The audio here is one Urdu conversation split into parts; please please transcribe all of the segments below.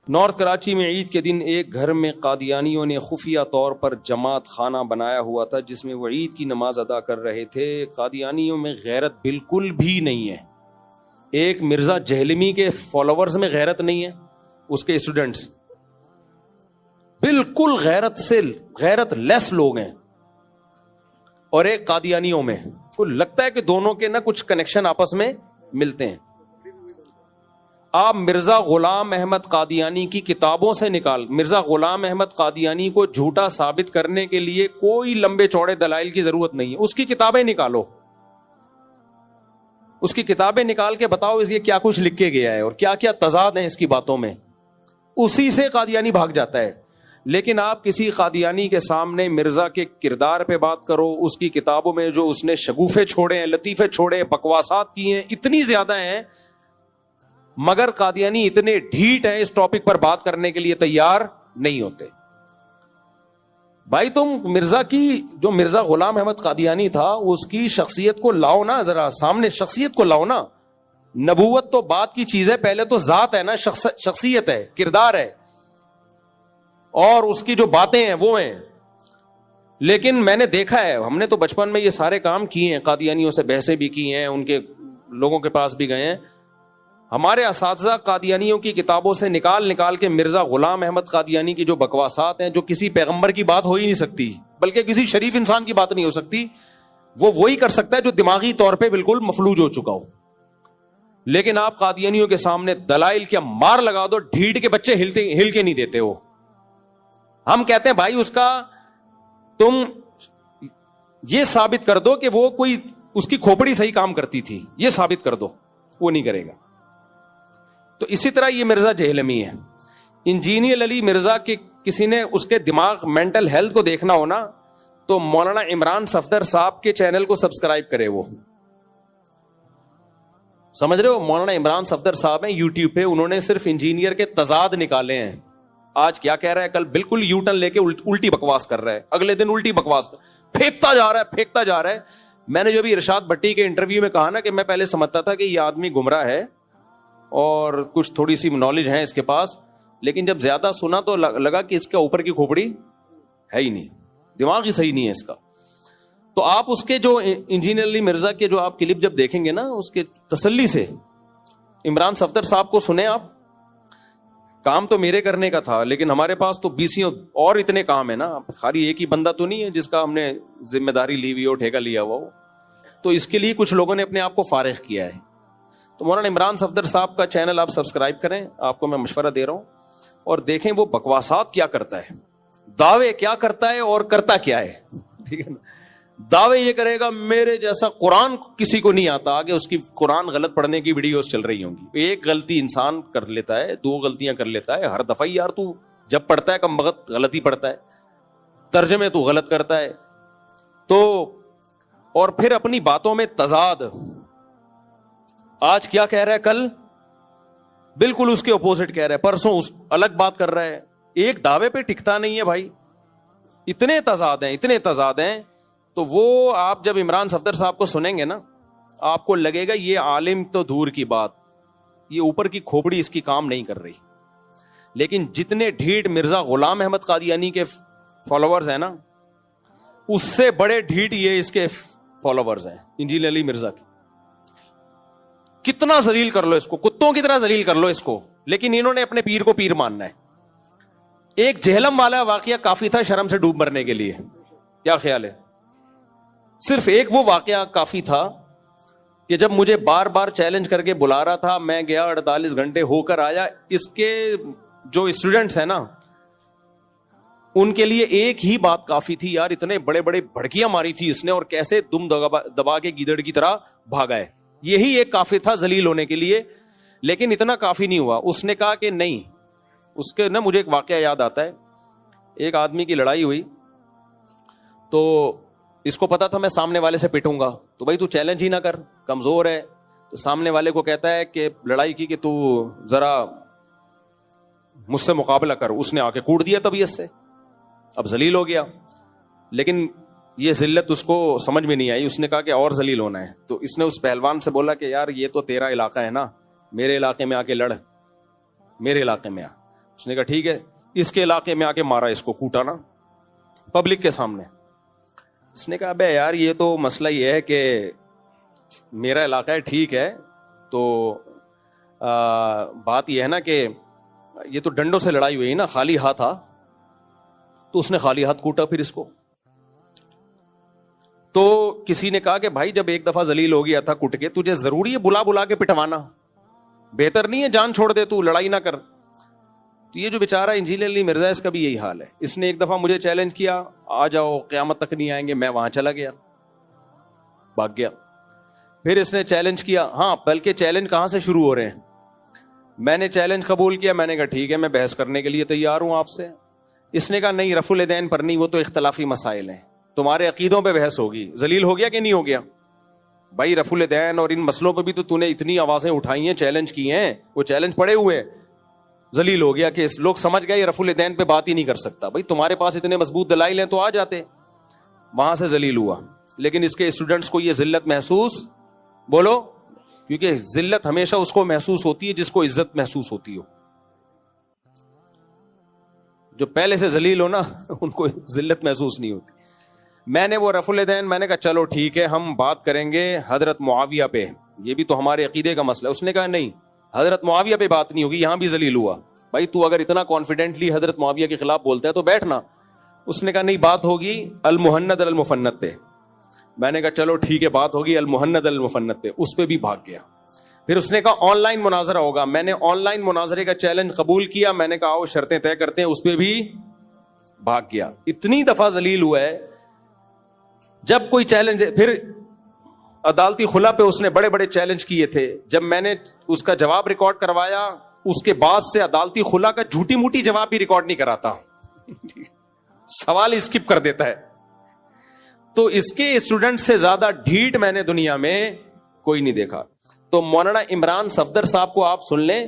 نارتھ کراچی میں عید کے دن ایک گھر میں قادیانیوں نے خفیہ طور پر جماعت خانہ بنایا ہوا تھا جس میں وہ عید کی نماز ادا کر رہے تھے. قادیانیوں میں غیرت بالکل بھی نہیں ہے. ایک مرزا جہلمی کے فالوورز میں غیرت نہیں ہے, اس کے اسٹوڈنٹس بالکل غیرت لیس لوگ ہیں, اور ایک قادیانیوں میں تو لگتا ہے کہ دونوں کے نا کچھ کنیکشن آپس میں ملتے ہیں. آپ مرزا غلام احمد قادیانی کی کتابوں سے مرزا غلام احمد قادیانی کو جھوٹا ثابت کرنے کے لیے کوئی لمبے چوڑے دلائل کی ضرورت نہیں ہے. اس کی کتابیں نکالو, اس کی کتابیں نکال کے بتاؤ اس یہ کیا کچھ لکھ کے گیا ہے اور کیا کیا تضاد ہیں اس کی باتوں میں. اسی سے قادیانی بھاگ جاتا ہے. لیکن آپ کسی قادیانی کے سامنے مرزا کے کردار پہ بات کرو, اس کی کتابوں میں جو اس نے شگوفے چھوڑے ہیں, لطیفے چھوڑے ہیں, بکواسات کی ہیں, اتنی زیادہ ہیں, مگر قادیانی اتنے ڈھیٹ ہیں اس ٹاپک پر بات کرنے کے لیے تیار نہیں ہوتے. بھائی تم جو مرزا غلام احمد قادیانی تھا اس کی شخصیت کو لاؤ نا, ذرا سامنے شخصیت کو لاؤ نا. نبوت تو بات کی چیز ہے, پہلے تو ذات ہے نا, شخصیت ہے, کردار ہے, اور اس کی جو باتیں ہیں وہ ہیں. لیکن میں نے دیکھا ہے, ہم نے تو بچپن میں یہ سارے کام کیے ہیں, قادیانیوں سے بحثیں بھی کی ہیں, ان کے لوگوں کے پاس بھی گئے ہیں. ہمارے اساتذہ قادیانیوں کی کتابوں سے نکال کے مرزا غلام احمد قادیانی کی جو بکواسات ہیں, جو کسی پیغمبر کی بات ہو ہی نہیں سکتی, بلکہ کسی شریف انسان کی بات نہیں ہو سکتی, وہ وہی کر سکتا ہے جو دماغی طور پہ بالکل مفلوج ہو چکا ہو. لیکن آپ قادیانیوں کے سامنے دلائل کیا مار لگا دو, ڈھیٹ کے بچے ہل کے نہیں دیتے ہو. ہم کہتے ہیں بھائی تم یہ ثابت کر دو کہ وہ کوئی اس کی کھوپڑی صحیح کام کرتی تھی, یہ ثابت کر دو, وہ نہیں کرے گا. تو اسی طرح یہ مرزا جہلمی ہے. انجینئر علی مرزا کے کسی نے اس کے دماغ مینٹل ہیلتھ کو دیکھنا ہونا تو مولانا عمران صفدر صاحب کے چینل کو سبسکرائب کرے. وہ سمجھ رہے ہو, مولانا عمران صفدر صاحب ہیں یوٹیوب پہ, انہوں نے صرف انجینئر کے تضاد نکالے ہیں. آج کیا کہہ رہا ہے, کل بالکل یو ٹرن لے کے الٹی بکواس کر رہا ہے, اگلے دن الٹی بکواس پھینکتا جا رہا ہے. میں نے جو بھی ارشاد بھٹی کے انٹرویو میں کہا نا کہ میں پہلے سمجھتا تھا کہ یہ آدمی گمراہ ہے اور کچھ تھوڑی سی نالج ہے اس کے پاس, لیکن جب زیادہ سنا تو لگا کہ اس کے اوپر کی کھوپڑی ہے ہی نہیں, دماغ ہی صحیح نہیں ہے اس کا. تو آپ اس کے جو انجینئر علی مرزا کے جو آپ کلپ جب دیکھیں گے نا, اس کے تسلی سے عمران صفدر صاحب کو سنیں آپ. کام تو میرے کرنے کا تھا, لیکن ہمارے پاس تو 20 اور اتنے کام ہے نا, خالی ایک ہی بندہ تو نہیں ہے جس کا ہم نے ذمہ داری لی ہوئی ہو, ٹھیکہ لیا ہوا ہو. تو اس کے لیے کچھ لوگوں نے اپنے آپ کو فارغ کیا ہے. تو مولانا عمران صفدر صاحب کا چینل آپ سبسکرائب کریں, آپ کو میں مشورہ دے رہا ہوں, اور دیکھیں وہ بکواسات کیا کرتا ہے, دعوے کیا کرتا ہے اور کرتا کیا ہے. ٹھیک ہے نا, دعوے یہ کرے گا میرے جیسا قرآن کسی کو نہیں آتا, کہ اس کی قرآن غلط پڑھنے کی ویڈیوز چل رہی ہوں گی. ایک غلطی انسان کر لیتا ہے, 2 غلطیاں کر لیتا ہے ہر دفعہ. یار تو جب پڑھتا ہے کم وقت غلطی پڑھتا ہے, ترجمے تو غلط کرتا ہے. تو اور پھر اپنی باتوں میں تضاد, آج کیا کہہ رہا ہے, کل بالکل اس کے اپوزٹ کہہ رہا ہے, پرسوں الگ بات کر رہا ہے. ایک دعوے پہ ٹکتا نہیں ہے بھائی, اتنے تضاد ہیں. تو وہ آپ جب عمران صفدر صاحب کو سنیں گے نا, آپ کو لگے گا یہ عالم تو دور کی بات, یہ اوپر کی کھوپڑی اس کی کام نہیں کر رہی. لیکن جتنے ڈھیٹ مرزا غلام احمد قادیانی کے فالوورز ہیں نا, اس سے بڑے ڈھیٹ یہ اس کے فالوورز ہیں انجینئر علی مرزا کے. کتنا ذلیل کر لو اس کو, کتوں کی طرح ذلیل کر لو اس کو, لیکن انہوں نے اپنے پیر کو پیر ماننا ہے. ایک جہلم والا واقعہ کافی تھا شرم سے ڈوب مرنے کے لیے, کیا خیال ہے؟ صرف ایک وہ واقعہ کافی تھا کہ جب مجھے بار بار چیلنج کر کے بلا رہا تھا, میں گیا 48 گھنٹے ہو کر آیا. اس کے جو اسٹوڈنٹس ہیں نا, ان کے لیے ایک ہی بات کافی تھی. یار اتنے بڑے بڑے بھڑکیاں ماری تھی اس نے, اور کیسے دم دبا کے گیدڑ کی طرح بھاگا ہے, یہی ایک کافی تھا ذلیل ہونے کے لیے. لیکن اتنا کافی نہیں ہوا. اس نے کہا کہ نہیں, اس کے نا مجھے ایک واقعہ یاد آتا ہے. ایک آدمی کی لڑائی ہوئی, تو اس کو پتا تھا میں سامنے والے سے پٹوں گا, تو بھائی تو چیلنج ہی نہ کر, کمزور ہے. تو سامنے والے کو کہتا ہے کہ لڑائی کی کہ تو ذرا مجھ سے مقابلہ کر. اس نے آ کے کوڑ دیا طبیعت سے, اب ذلیل ہو گیا. لیکن یہ ذلت اس کو سمجھ میں نہیں آئی. اس نے کہا کہ اور ذلیل ہونا ہے. تو اس نے اس پہلوان سے بولا کہ یار یہ تو تیرا علاقہ ہے نا, میرے علاقے میں آ کے لڑ, میرے علاقے میں آ. اس نے کہا ٹھیک ہے. اس کے علاقے میں آ کے مارا, اس کو کوٹا نا پبلک کے سامنے. اس نے کہا بے یار یہ تو مسئلہ یہ ہے کہ میرا علاقہ ہے, ٹھیک ہے, تو بات یہ ہے نا کہ یہ تو ڈنڈوں سے لڑائی ہوئی نا, خالی ہاتھ تھا. تو اس نے خالی ہاتھ کوٹا پھر اس کو. تو کسی نے کہا کہ بھائی جب ایک دفعہ ذلیل ہو گیا تھا کٹ کے, تجھے ضروری ہے بلا بلا کے پٹوانا؟ بہتر نہیں ہے جان چھوڑ دے, تو لڑائی نہ کر. تو یہ جو بیچارہ انجینئر علی مرزا, اس کا بھی یہی حال ہے. اس نے ایک دفعہ مجھے چیلنج کیا, آ جاؤ قیامت تک نہیں آئیں گے. میں وہاں چلا گیا, بھاگ گیا. پھر اس نے چیلنج کیا, ہاں بلکہ چیلنج کہاں سے شروع ہو رہے ہیں. میں نے چیلنج قبول کیا, میں نے کہا ٹھیک ہے میں بحث کرنے کے لیے تیار ہوں آپ سے. اس نے کہا نہیں, رفع الیدین پر نہیں, وہ تو اختلافی مسائل ہیں, تمہارے عقیدوں پہ بحث ہوگی. ذلیل ہو گیا کہ نہیں ہو گیا بھائی؟ رفع الیدین اور ان مسئلوں پہ بھی تو نے اتنی آوازیں اٹھائی ہیں, چیلنج کیے ہیں, وہ چیلنج پڑے ہوئے. ذلیل ہو گیا کہ لوگ سمجھ گئے یہ رفع الیدین پہ بات ہی نہیں کر سکتا. بھائی تمہارے پاس اتنے مضبوط دلائل ہیں تو آ جاتے. وہاں سے ذلیل ہوا. لیکن اس کے اسٹوڈنٹس کو یہ ذلت محسوس, بولو, کیونکہ ذلت ہمیشہ اس کو محسوس ہوتی ہے جس کو عزت محسوس ہوتی ہو. جو پہلے سے ذلیل ہو نا ان کو ذلت محسوس نہیں ہوتی. میں نے وہ رفع الیدین, میں نے کہا چلو ٹھیک ہے ہم بات کریں گے حضرت معاویہ پہ, یہ بھی تو ہمارے عقیدے کا مسئلہ ہے. اس نے کہا نہیں, حضرت معاویہ پہ بات نہیں ہوگی, یہاں بھی ذلیل ہوا. بھائی تو اگر اتنا کانفیڈنٹلی حضرت معاویہ کے خلاف بولتا ہے تو بیٹھنا. اس نے کہا نہیں, بات ہوگی المہند المفند پہ. میں نے کہا چلو ٹھیک ہے بات ہوگی المہند المفند پہ. اس پہ بھی بھاگ گیا. پھر اس نے کہا آن لائن مناظرہ ہوگا. میں نے آن لائن مناظرے کا چیلنج قبول کیا. میں نے کہا آؤ شرطیں طے کرتے ہیں, اس پہ بھی بھاگ گیا. اتنی دفعہ ذلیل ہوا ہے. جب کوئی چیلنج, پھر عدالتی خلا پہ اس نے بڑے بڑے چیلنج کیے تھے. جب میں نے اس کا جواب ریکارڈ کروایا, اس کے بعد سے عدالتی خلا کا جھوٹی موٹی جواب بھی ریکارڈ نہیں کراتا, سوال اسکپ کر دیتا ہے. تو اس کے اسٹوڈنٹ سے زیادہ ڈھیٹ میں نے دنیا میں کوئی نہیں دیکھا. تو مولانا عمران صفدر صاحب کو آپ سن لیں,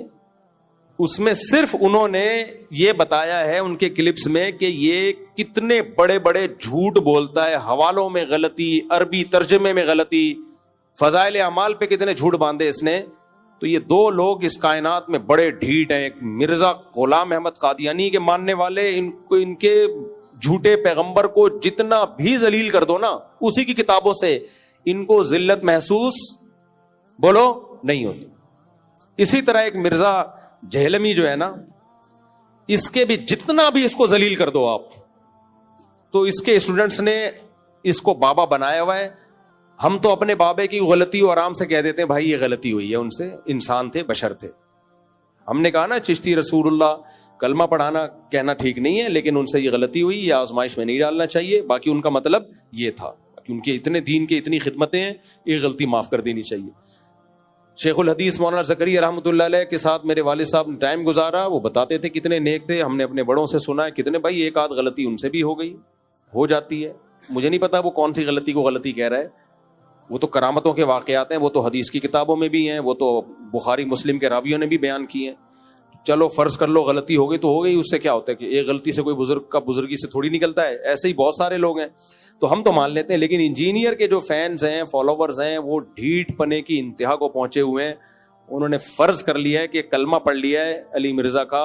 اس میں صرف انہوں نے یہ بتایا ہے ان کے کلپس میں کہ یہ کتنے بڑے بڑے جھوٹ بولتا ہے, حوالوں میں غلطی, عربی ترجمے میں غلطی, فضائل اعمال پہ کتنے جھوٹ باندھے اس نے. تو یہ دو لوگ اس کائنات میں بڑے ڈھیٹ ہیں. ایک مرزا غلام احمد قادیانی کے ماننے والے, ان کے جھوٹے پیغمبر کو جتنا بھی ذلیل کر دو نا اسی کی کتابوں سے, ان کو ذلت محسوس بولو نہیں ہوتی. اسی طرح ایک مرزا جہلمی جو ہے نا, اس کے بھی جتنا بھی اس کو ذلیل کر دو آپ, تو اس کے اسٹوڈنٹس نے اس کو بابا بنایا ہوا ہے. ہم تو اپنے بابے کی غلطی اور آرام سے کہہ دیتے ہیں بھائی یہ غلطی ہوئی ہے ان سے, انسان تھے, بشر تھے. ہم نے کہا نا چشتی رسول اللہ کلمہ پڑھانا کہنا ٹھیک نہیں ہے, لیکن ان سے یہ غلطی ہوئی, یہ آزمائش میں نہیں ڈالنا چاہیے. باقی ان کا مطلب یہ تھا کہ ان کے اتنے دین کے اتنی خدمتیں ہیں, یہ غلطی معاف کر دینی چاہیے. شیخ الحدیث مولانا زکریا رحمۃ اللہ علیہ کے ساتھ میرے والد صاحب نے ٹائم گزارا, وہ بتاتے تھے کتنے نیک تھے. ہم نے اپنے بڑوں سے سنا ہے کتنے, بھائی ایک آدھ غلطی ان سے بھی ہو گئی, ہو جاتی ہے. مجھے نہیں پتا وہ کون سی غلطی کو غلطی کہہ رہا ہے. وہ تو کرامتوں کے واقعات ہیں, وہ تو حدیث کی کتابوں میں بھی ہیں, وہ تو بخاری مسلم کے راویوں نے بھی بیان کی ہیں. چلو فرض کر لو غلطی ہو گئی تو ہو گئی, اس سے کیا ہوتا ہے کہ ایک غلطی سے کوئی بزرگ کا بزرگی سے تھوڑی نکلتا ہے. ایسے ہی بہت سارے لوگ ہیں تو ہم تو مان لیتے ہیں. لیکن انجینئر کے جو فینز ہیں, فالوورز ہیں, وہ ڈھیٹ پنے کی انتہا کو پہنچے ہوئے ہیں. انہوں نے فرض کر لیا ہے کہ کلمہ پڑھ لیا ہے علی مرزا کا,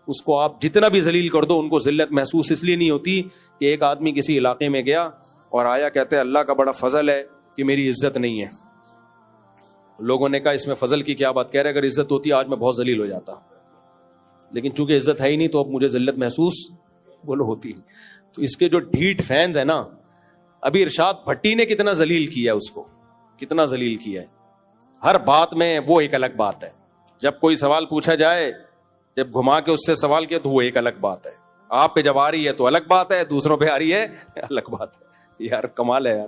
اس کو آپ جتنا بھی ذلیل کر دو ان کو ذلت محسوس اس لیے نہیں ہوتی کہ ایک آدمی کسی علاقے میں گیا اور آیا, کہتے ہیں اللہ کا بڑا فضل ہے کہ میری عزت نہیں ہے. لوگوں نے کہا اس میں فضل کی کیا بات, کہہ رہے اگر عزت ہوتی آج میں بہت ذلیل ہو جاتا, لیکن چونکہ عزت ہے ہی نہیں تو اب مجھے ذلت محسوس بولو ہوتی. تو اس کے جو ڈھیٹ فینز ہیں نا, ابھی ارشاد بھٹی نے کتنا ذلیل کیا ہے اس کو, کتنا ذلیل کیا ہے. ہر بات میں وہ ایک الگ بات ہے. جب کوئی سوال پوچھا جائے, جب گھما کے اس سے سوال کیا تو وہ ایک الگ بات ہے. آپ پہ جب آ رہی ہے تو الگ بات ہے, دوسروں پہ آ رہی ہے الگ بات ہے. یار کمال ہے یار.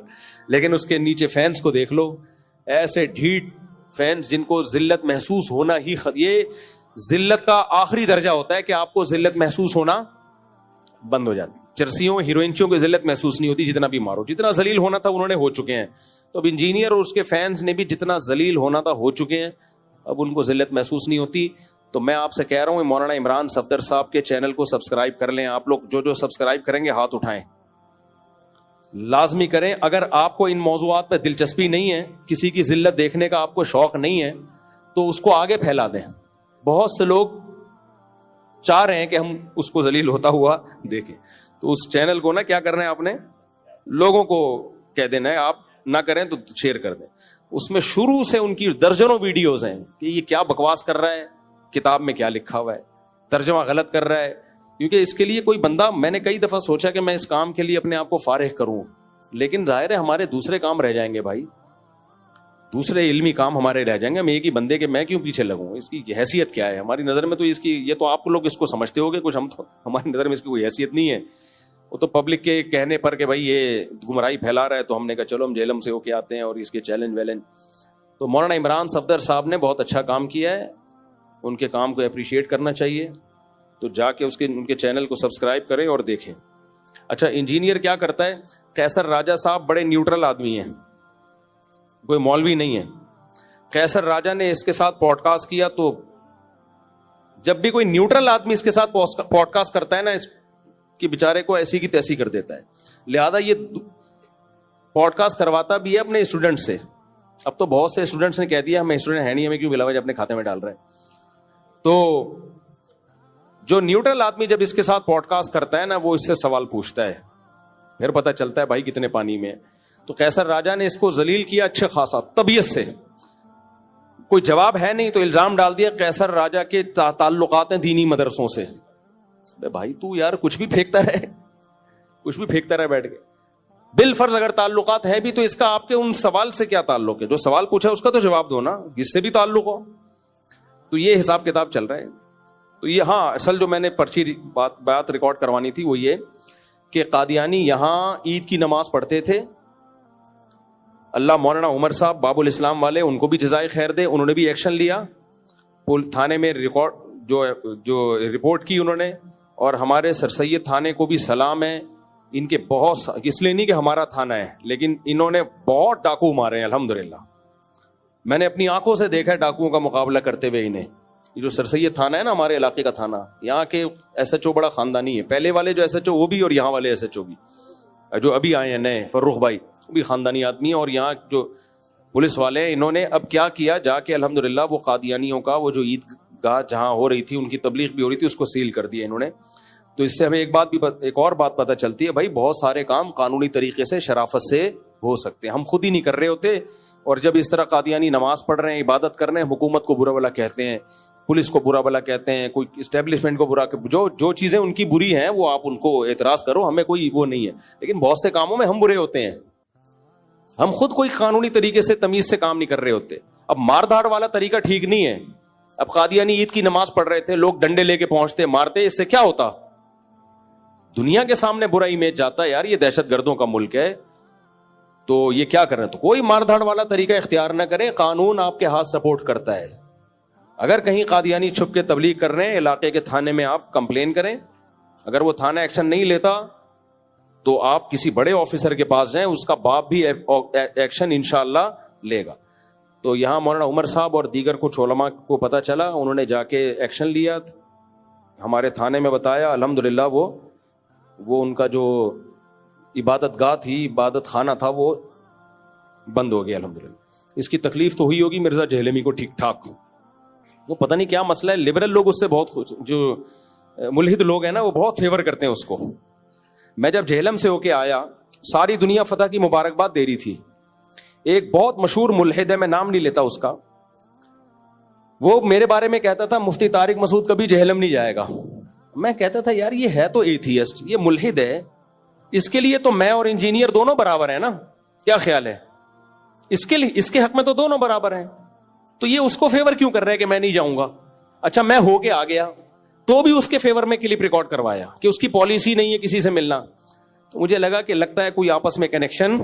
لیکن اس کے نیچے فینس کو دیکھ لو, ایسے ڈھیٹ فینس جن کو ذلت محسوس ہونا ہی یہ ذلت کا آخری درجہ ہوتا ہے کہ آپ کو ذلت محسوس ہونا بند ہو جاتی. چرسیوں ہیروئنچوں کو ذلت محسوس نہیں ہوتی, جتنا بھی مارو. جتنا ذلیل ہونا تھا انہوں نے ہو چکے ہیں. تو اب انجینئر اور اس کے فینس نے بھی جتنا ذلیل ہونا تھا ہو چکے ہیں, اب ان کو ذلت محسوس نہیں ہوتی. تو میں آپ سے کہہ رہا ہوں مولانا عمران صفدر صاحب کے چینل کو سبسکرائب کر لیں. آپ لوگ جو سبسکرائب کریں گے ہاتھ اٹھائیں, لازمی کریں. اگر آپ کو ان موضوعات پہ دلچسپی نہیں ہے, کسی کی ذلت دیکھنے کا آپ کو شوق نہیں ہے, تو اس کو آگے پھیلا دیں. بہت سے لوگ چاہ رہے ہیں کہ ہم اس کو ذلیل ہوتا ہوا دیکھیں. تو اس چینل کو نا کیا کرنا ہے آپ نے, لوگوں کو کہہ دینا ہے, آپ نہ کریں تو شیئر کر دیں. اس میں شروع سے ان کی درجنوں ویڈیوز ہیں کہ یہ کیا بکواس کر رہا ہے, کتاب میں کیا لکھا ہوا ہے, ترجمہ غلط کر رہا ہے. کیونکہ اس کے لیے کوئی بندہ, میں نے کئی دفعہ سوچا کہ میں اس کام کے لیے اپنے آپ کو فارغ کروں, لیکن ظاہر ہے ہمارے دوسرے کام رہ جائیں گے بھائی, دوسرے علمی کام ہمارے رہ جائیں گے. ہم ایک ہی بندے کے میں کیوں پیچھے لگوں, اس کی حیثیت کیا ہے ہماری نظر میں؟ تو اس کی, یہ تو آپ لوگ اس کو سمجھتے ہوگے کچھ, ہم تو ہماری نظر میں اس کی کوئی حیثیت نہیں ہے. وہ تو پبلک کے کہنے پر کہ بھائی یہ گمراہی پھیلا رہا ہے, تو ہم نے کہا چلو ہم جہلم سے ہو کے آتے ہیں اور اس کے چیلنج ویلنج. تو مولانا عمران صفدر صاحب نے بہت اچھا کام کیا ہے, ان کے کام کو اپریشیٹ کرنا چاہیے. تو جا کے ان کے چینل کو سبسکرائب کریں اور دیکھیں. اچھا, انجینئر کیا کرتا ہے؟ قیصر راجہ صاحب بڑے نیوٹرل آدمی ہیں, کوئی مولوی نہیں ہے. قیصر راجہ نے اس کے ساتھ پوڈ کاسٹ کیا, تو جب بھی کوئی نیوٹرل آدمی اس کے ساتھ پوڈ کاسٹ کرتا ہے نا, اس کے بیچارے کو ایسی کی تیسی کر دیتا ہے. لہذا یہ پوڈ کاسٹ کرواتا بھی ہے اپنے اسٹوڈنٹ سے. اب تو بہت سے اسٹوڈنٹس نے کہہ دیا ہمیں اسٹوڈنٹ ہے نہیں, ہمیں کیوں بلاوا, اپنے کھاتے میں ڈال رہے ہیں. تو جو نیوٹرل آدمی جب اس کے ساتھ پوڈ کاسٹ کرتا ہے نا, وہ اس سے سوال پوچھتا ہے, پھر پتہ چلتا ہے بھائی کتنے پانی میں. تو قیصر راجہ نے اس کو ذلیل کیا اچھے خاصا طبیعت سے, کوئی جواب ہے نہیں تو الزام ڈال دیا قیصر راجہ کے تعلقات ہیں دینی مدرسوں سے. بھائی تو یار کچھ بھی پھینکتا رہے بیٹھ کے. بالفرض اگر تعلقات ہے بھی تو اس کا آپ کے ان سوال سے کیا تعلق ہے؟ جو سوال پوچھا اس کا تو جواب دو نا, اس سے بھی تعلق ہو. تو یہ حساب کتاب چل رہا ہے. تو یہ, ہاں اصل جو میں نے پرچی بات ریکارڈ کروانی تھی وہ یہ کہ قادیانی یہاں عید کی نماز پڑھتے تھے. اللہ مولانا عمر صاحب باب الاسلام والے, ان کو بھی جزائے خیر دے, انہوں نے بھی ایکشن لیا, تھانے میں ریکارڈ جو رپورٹ کی انہوں نے. اور ہمارے سر سید تھانے کو بھی سلام ہے, ان کے بہت, اس لیے نہیں کہ ہمارا تھانہ ہے, لیکن انہوں نے بہت ڈاکو مارے ہیں الحمدللہ. میں نے اپنی آنکھوں سے دیکھا ہے ڈاکوؤں کا مقابلہ کرتے ہوئے انہیں. یہ جو سر سید تھانہ ہے نا ہمارے علاقے کا تھانہ, یہاں کے ایس ایچ او بڑا خاندانی ہے. پہلے والے جو ایس ایچ او وہ بھی, اور یہاں والے ایس ایچ او بھی, جو ابھی آئے ہیں نئے فرخ بھائی, وہ بھی خاندانی آدمی ہیں. اور یہاں جو پولیس والے ہیں, انہوں نے اب کیا کیا, جا کے الحمدللہ وہ قادیانیوں کا وہ جو عید گاہ جہاں ہو رہی تھی, ان کی تبلیغ بھی ہو رہی تھی, اس کو سیل کر دیا انہوں نے. تو اس سے ہمیں ایک اور بات پتہ چلتی ہے, بھائی بہت سارے کام قانونی طریقے سے شرافت سے ہو سکتے ہیں, ہم خود ہی نہیں کر رہے ہوتے. اور جب اس طرح قادیانی نماز پڑھ رہے ہیں, عبادت کر رہے ہیں, حکومت کو برا بلا کہتے ہیں, پولیس کو برا بلا کہتے ہیں, کوئی اسٹیبلشمنٹ کو برا, جو چیزیں ان کی بری ہیں وہ آپ ان کو اعتراض کرو, ہمیں کوئی وہ نہیں ہے. لیکن بہت سے کاموں میں ہم برے ہوتے ہیں, ہم خود کوئی قانونی طریقے سے تمیز سے کام نہیں کر رہے ہوتے. اب مار دھاڑ والا طریقہ ٹھیک نہیں ہے. اب قادیانی عید کی نماز پڑھ رہے تھے, لوگ ڈنڈے لے کے پہنچتے, مارتے, اس سے کیا ہوتا؟ دنیا کے سامنے برا امیج جاتا ہے, یار یہ دہشت گردوں کا ملک ہے, تو یہ کیا کر رہے ہیں. تو کوئی مار دھاڑ والا طریقہ اختیار نہ کریں, قانون آپ کے ہاتھ سپورٹ کرتا ہے. اگر کہیں قادیانی چھپ کے تبلیغ کر رہے ہیں, علاقے کے تھانے میں آپ کمپلین کریں. اگر وہ تھانہ ایکشن نہیں لیتا تو آپ کسی بڑے آفیسر کے پاس جائیں, اس کا باپ بھی ایکشن انشاءاللہ لے گا. تو یہاں مولانا عمر صاحب اور دیگر کچھ علماء کو پتا چلا, انہوں نے جا کے ایکشن لیا, ہمارے تھانے میں بتایا, الحمدللہ وہ ان کا جو عبادت گاہ تھی, عبادت خانہ تھا, وہ بند ہو گیا الحمدللہ. اس کی تکلیف تو ہوئی ہوگی مرزا جہلمی کو ٹھیک ٹھاک, وہ پتہ نہیں کیا مسئلہ ہے, لبرل لوگ اس سے بہت خوش, جو ملحد لوگ ہیں نا وہ بہت فیور کرتے ہیں اس کو. میں جب جہلم سے ہو کے آیا, ساری دنیا فتح کی مبارکباد دے رہی تھی. ایک بہت مشہور ملحد ہے, میں نام نہیں لیتا اس کا, وہ میرے بارے میں کہتا تھا مفتی طارق مسعود کبھی جہلم نہیں جائے گا. میں کہتا تھا یار یہ ہے تو ایتھیسٹ, یہ ملحد ہے, اس کے لیے تو میں اور انجینئر دونوں برابر ہیں نا, کیا خیال ہے؟ اس کے حق میں تو دونوں برابر ہیں, تو یہ اس کو فیور کیوں کر رہا ہے کہ میں نہیں جاؤں گا؟ اچھا میں ہو کے آ گیا تو بھی اس کے فیور میں کلپ ریکارڈ کروایا کہ اس کی پالیسی نہیں ہے کسی سے ملنا. تو مجھے لگا کہ لگتا ہے کوئی آپس میں کنیکشن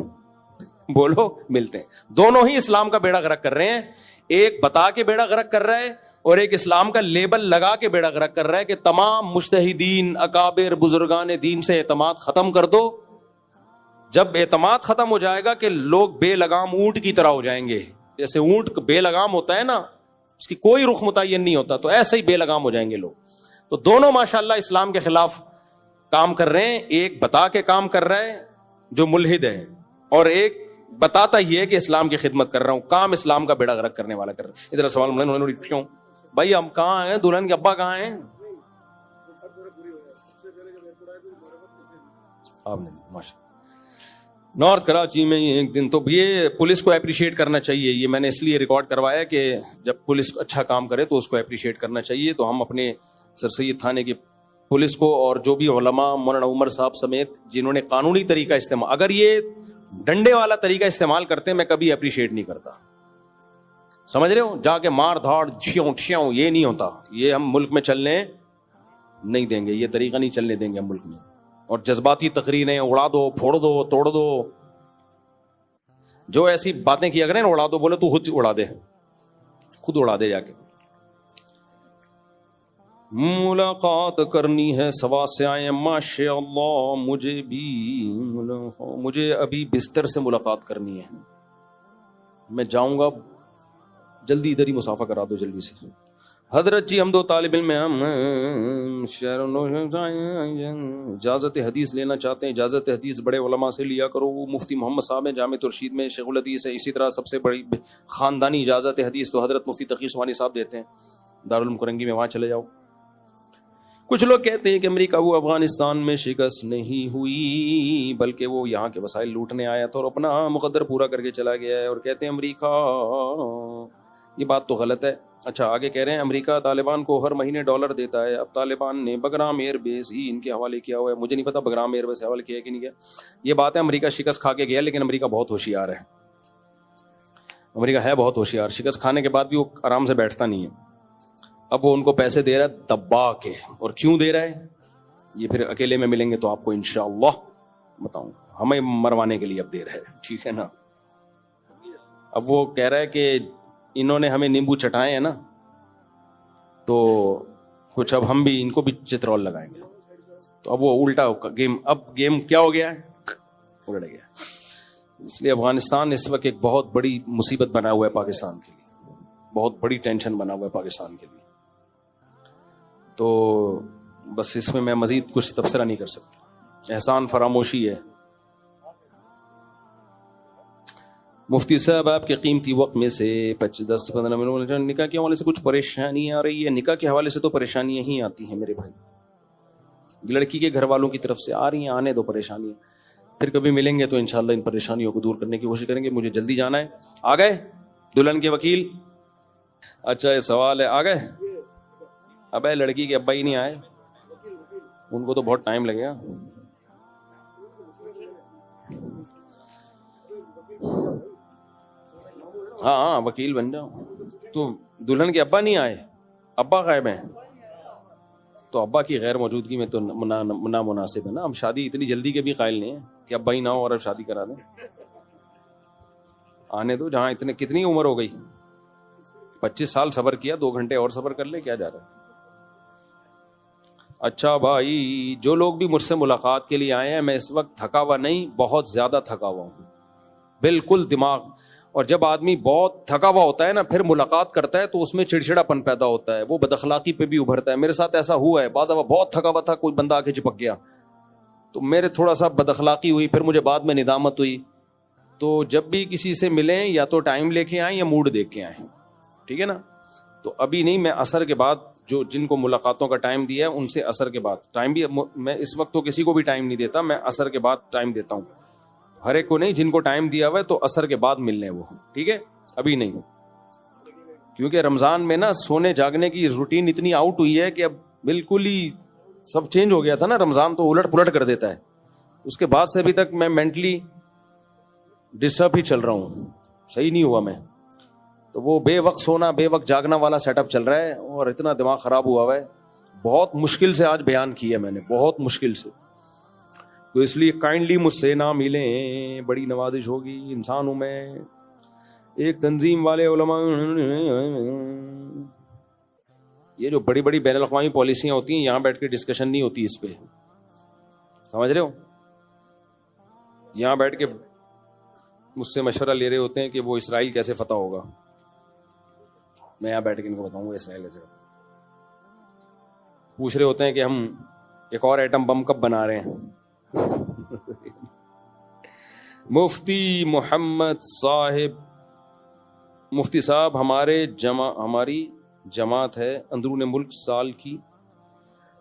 بولو ملتے ہیں. دونوں ہی اسلام کا بیڑا غرق کر رہے ہیں, ایک بتا کے بیڑا غرق کر رہا ہے اور ایک اسلام کا لیبل لگا کے بیڑا غرق کر رہا ہے کہ تمام مجتہدین اکابر بزرگان دین سے اعتماد ختم کر دو. جب اعتماد ختم ہو جائے گا کہ لوگ بے لگام اونٹ کی طرح ہو جائیں گے, جیسے اونٹ بے لگام ہوتا ہے نا, اس کی کوئی رخ متعین نہیں ہوتا, تو ایسے ہی بے لگام ہو جائیں گے لوگ. تو دونوں ماشاءاللہ اسلام کے خلاف کام کر رہے ہیں, ایک بتا کے کام کر رہا ہے جو ملحد ہے, اور ایک بتاتا ہی ہے کہ اسلام کی خدمت کر رہا ہوں. کام اسلام کا بیڑا غرق کرنے والا کر رہا ہے. ادھر سوال کیوں بھائی ہم کہاں ہیں, دلہن کے ابا کہاں ہیں, آپ نے ماشاء نارتھ کراچی میں ایک دن تو یہ پولیس کو اپریشیٹ کرنا چاہیے. یہ میں نے اس لیے ریکارڈ کروایا کہ جب پولیس اچھا کام کرے تو اس کو اپریشیٹ کرنا چاہیے. تو ہم اپنے سر سید تھانے کی پولیس کو اور جو بھی علماء مولانا عمر صاحب سمیت جنہوں نے قانونی طریقہ استعمال, اگر یہ ڈنڈے والا طریقہ استعمال کرتے ہیں میں کبھی اپریشیٹ نہیں کرتا. سمجھ رہے ہو, جا کے مار دھاڑ ٹھیوں یہ نہیں ہوتا. یہ ہم ملک میں چلنے نہیں دیں گے, یہ طریقہ نہیں چلنے دیں گے ہم ملک میں. اور جذباتی تقریریں اڑا دو, پھوڑ دو, توڑ دو, جو ایسی باتیں کیا کریں نا اڑا دو, بولے تو خود اڑا دے, خود اڑا دے جا کے. ملاقات کرنی ہے سوا سے آئے ماشاء اللہ, مجھے ابھی بستر سے ملاقات کرنی ہے. میں جاؤں گا جلدی, ادھر ہی مسافہ کرا دو جلدی سے. حضرت جی ہم دو طالب علم ہیں, ہم اجازت حدیث لینا چاہتے ہیں. اجازت حدیث بڑے علماء سے لیا کرو. مفتی محمد صاحب ہیں جامع ترشید میں, شیخ الحدیث ہے. اسی طرح سب سے بڑی خاندانی اجازت حدیث تو حضرت مفتی تقی عثمانی صاحب دیتے ہیں دارالعلوم کرنگی میں, وہاں چلے جاؤ. کچھ لوگ کہتے ہیں کہ امریکہ وہ افغانستان میں شکست نہیں ہوئی بلکہ وہ یہاں کے وسائل لوٹنے آیا تھا اور اپنا مقدر پورا کر کے چلا گیا ہے, اور کہتے ہیں امریکہ, یہ بات تو غلط ہے. اچھا آگے کہہ رہے ہیں امریکہ طالبان کو ہر مہینے $، دیتا ہے. اب طالبان نے بگرام ایئر بیس ہی ان کے حوالے کیا ہوا ہے. مجھے نہیں پتا بگرام ایئر بیس حوالے کیا ہے کہ نہیں کیا. یہ بات ہے امریکہ شکست کھا کے گیا, لیکن امریکہ بہت ہوشیار ہے. امریکہ ہے بہت ہوشیار, شکست کھانے کے بعد بھی وہ آرام سے بیٹھتا نہیں ہے. اب وہ ان کو پیسے دے رہا ہے دبا کے, اور کیوں دے رہا ہے یہ پھر اکیلے میں ملیں گے تو آپ کو انشاءاللہ بتاؤں. ہمیں مروانے کے لیے اب دے رہا ہے, ٹھیک ہے نا. اب وہ کہہ رہا ہے کہ انہوں نے ہمیں نیمبو چٹائے ہیں نا, تو کچھ اب ہم بھی ان کو بھی چترول لگائیں گے. تو اب وہ الٹا گیم, اب گیم کیا ہو گیا ہے, الٹ گیا. اس لیے افغانستان اس وقت ایک بہت بڑی مصیبت بنا ہوا ہے پاکستان کے لیے, بہت بڑی ٹینشن بنا ہوا ہے پاکستان کے لیے. تو بس اس میں مزید کچھ تبصرہ نہیں کر سکتا. احسان فراموشی ہے. مفتی صاحب آپ کے قیمتی وقت میں سے 10-15 منٹ نکاح کے حوالے سے کچھ پریشانی آ رہی ہے. نکاح کے حوالے سے تو پریشانیاں ہی آتی ہیں میرے بھائی, لڑکی کے گھر والوں کی طرف سے آ رہی ہیں, آنے دو پریشانیاں. پھر کبھی ملیں گے تو انشاءاللہ ان پریشانیوں کو دور کرنے کی کوشش کریں گے. مجھے جلدی جانا ہے. آ گئے دلہن کے وکیل؟ اچھا یہ سوال ہے, آ گئے؟ اب لڑکی کے ابا ہی نہیں آئے, ان کو تو بہت ٹائم لگے گا. ہاں وکیل بن جاؤ. تو دلہن کے ابا نہیں آئے, ابا غائب ہیں, تو ابا کی غیر موجودگی میں تو نامناسب ہے نا. ہم شادی اتنی جلدی کے بھی قائل نہیں ہیں کہ ابا ہی نہ ہو اور اب شادی کرا دیں. آنے دو, جہاں اتنے کتنی عمر ہو گئی, 25 سال صبر کیا, 2 گھنٹے اور صبر کر لے, کیا جا رہا ہے. اچھا بھائی, جو لوگ بھی مجھ سے ملاقات کے لیے آئے ہیں, میں اس وقت تھکا ہوا نہیں, بہت زیادہ تھکا ہوا ہوں, بالکل دماغ. اور جب آدمی بہت تھکا ہوا ہوتا ہے نا, پھر ملاقات کرتا ہے تو اس میں چڑچڑا پن پیدا ہوتا ہے, وہ بد اخلاقی پہ بھی ابھرتا ہے. میرے ساتھ ایسا ہوا ہے, بعض دفعہ بہت تھکا ہوا تھا, کوئی بندہ آ کے چپک گیا تو میرے تھوڑا سا بد اخلاقی ہوئی, پھر مجھے بعد میں ندامت ہوئی. تو جب بھی کسی سے ملیں یا تو ٹائم لے کے آئیں یا موڈ دیکھ کے آئیں, ٹھیک ہے نا. تو ابھی نہیں, میں عصر کے بعد جو جن کو ملاقاتوں کا ٹائم دیا ہے ان سے عصر کے بعد ٹائم بھی, میں اس وقت تو کسی کو بھی ٹائم نہیں دیتا, میں عصر کے بعد ٹائم دیتا ہوں. ہر ایک کو نہیں, جن کو ٹائم دیا ہوا ہے تو عصر کے بعد ملنے وہ, ٹھیک ہے, ابھی نہیں. کیونکہ رمضان میں نا سونے جاگنے کی روٹین اتنی آؤٹ ہوئی ہے کہ اب بالکل ہی سب چینج ہو گیا تھا نا. رمضان تو الٹ پلٹ کر دیتا ہے. اس کے بعد سے ابھی تک میں مینٹلی ڈسٹرب ہی چل رہا ہوں, صحیح نہیں ہوا میں. تو وہ بے وقت سونا بے وقت جاگنا والا سیٹ اپ چل رہا ہے, اور اتنا دماغ خراب ہوا ہوا ہے. بہت مشکل سے آج بیان کیا میں نے, بہت مشکل سے. تو اس لیے کائنڈلی مجھ سے نہ ملیں, بڑی نوازش ہوگی. انسان ہوں میں. ایک تنظیم والے علماء, یہ جو بڑی بڑی بین الاقوامی پالیسیاں ہوتی ہیں, یہاں بیٹھ کے ڈسکشن نہیں ہوتی اس پہ, سمجھ رہے ہو. یہاں بیٹھ کے مجھ سے مشورہ لے رہے ہوتے ہیں کہ وہ اسرائیل کیسے فتح ہوگا. میں یہاں بیٹھ کے ان کو بتاؤں گا اسرائیل کیسے فتح. پوچھ رہے ہوتے ہیں کہ ہم ایک اور ایٹم بم کب بنا رہے ہیں. مفتی محمد صاحب, مفتی صاحب ہماری جماعت ہے اندرون ملک سال کی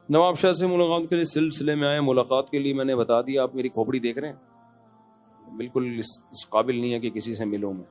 نواب شاہ سے ملاقات کے لیے سلسلے میں آئے، ملاقات کے لیے میں نے بتا دیا آپ میری کھوپڑی دیکھ رہے ہیں، بالکل اس قابل نہیں ہے کہ کسی سے ملوں میں.